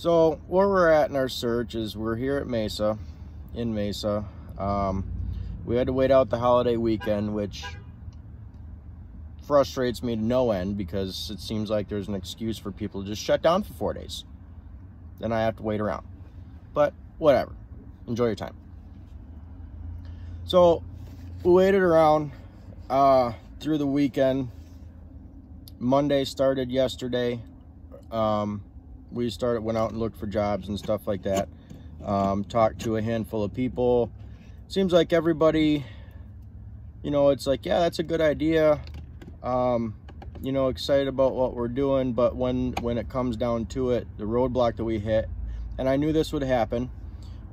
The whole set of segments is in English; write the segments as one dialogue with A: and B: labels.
A: So where we're at in our search is we're here at Mesa, in Mesa. We had to wait out the holiday weekend, which frustrates me to no end because it seems like there's an excuse for people to just shut down for 4 days. Then I have to wait around. But whatever. Enjoy your time. So we waited around through the weekend. Monday started yesterday. We went out and looked for jobs and stuff like that. Talked to a handful of people. Seems like everybody, it's like, yeah, that's a good idea. Excited about what we're doing, but when it comes down to it, the roadblock that we hit, and I knew this would happen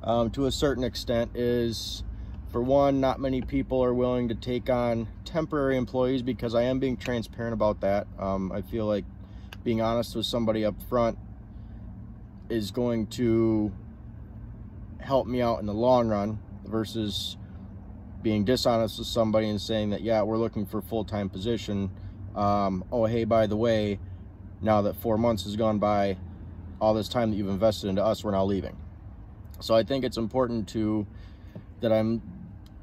A: to a certain extent, is, for one, not many people are willing to take on temporary employees, because I am being transparent about that. I feel like being honest with somebody up front is going to help me out in the long run versus being dishonest with somebody and saying that, yeah, we're looking for a full-time position. Oh, hey, by the way, now that 4 months has gone by, all this time that you've invested into us, we're now leaving. So I think it's important that I'm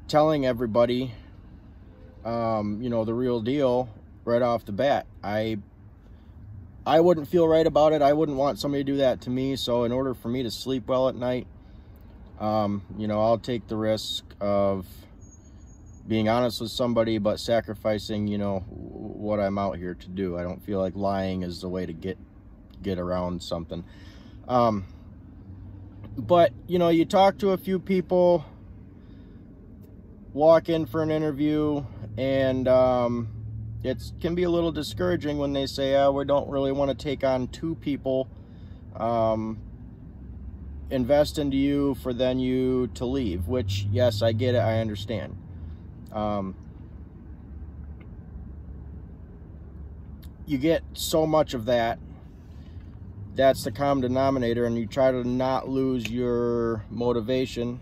A: telling everybody, the real deal right off the bat. I wouldn't feel right about it. I wouldn't want somebody to do that to me. So in order for me to sleep well at night, I'll take the risk of being honest with somebody, but sacrificing, what I'm out here to do. I don't feel like lying is the way to get around something. But, you talk to a few people, walk in for an interview, and it can be a little discouraging when they say, oh, we don't really want to take on 2 people, invest into you for then you to leave, which, yes, I get it, I understand. You get so much of that. That's the common denominator, and you try to not lose your motivation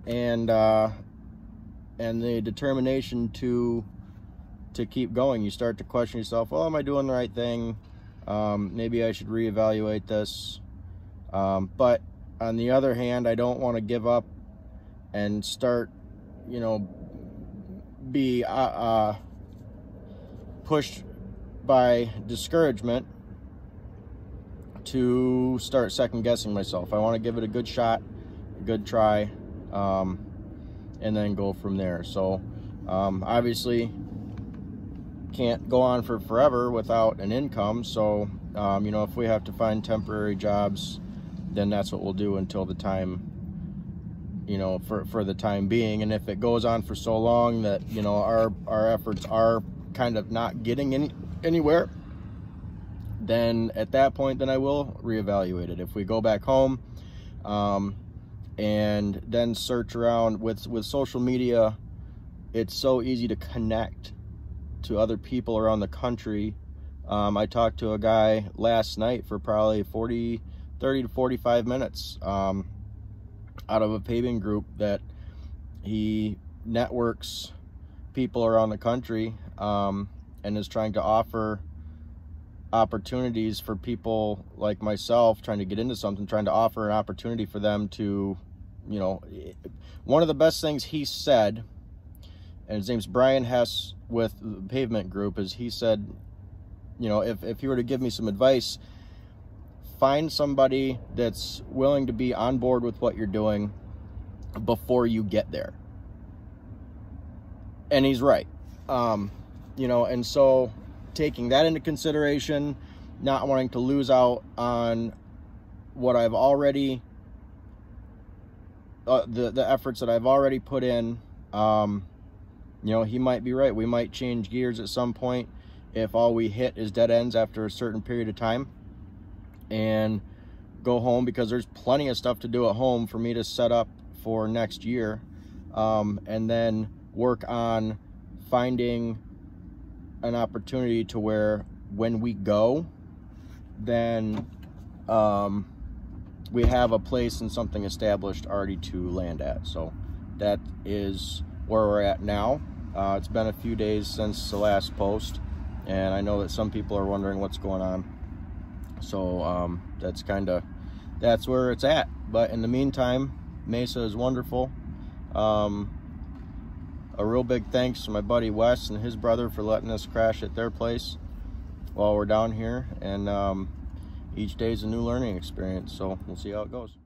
A: and the determination to keep going. You start to question yourself, well, am I doing the right thing? Maybe I should reevaluate this. But on the other hand, I don't want to give up and start, be pushed by discouragement to start second-guessing myself. I want to give it a good shot, a good try, and then go from there. So obviously can't go on for forever without an income. So if we have to find temporary jobs, then that's what we'll do until the time, for the time being. And if it goes on for so long that our efforts are kind of not getting anywhere, then at that point, then I will reevaluate it. If we go back home and then search around with social media, it's so easy to connect to other people around the country. I talked to a guy last night for probably 30 to 45 minutes out of a paving group that he networks people around the country, and is trying to offer opportunities for people like myself trying to get into something, trying to offer an opportunity for them to, one of the best things he said, and his name's Brian Hess with the Pavement Group, is he said, if he were to give me some advice, find somebody that's willing to be on board with what you're doing before you get there. And he's right. And so taking that into consideration, not wanting to lose out on what I've already, the efforts that I've already put in, he might be right. We might change gears at some point if all we hit is dead ends after a certain period of time, and go home, because there's plenty of stuff to do at home for me to set up for next year, and then work on finding an opportunity to where when we go, then we have a place and something established already to land at. So that is where we're at now. It's been a few days since the last post, and I know that some people are wondering what's going on. So that's kind of that's where it's at. But in the meantime, Mesa is wonderful. A real big thanks to my buddy Wes and his brother for letting us crash at their place while we're down here, and each day is a new learning experience, so we'll see how it goes.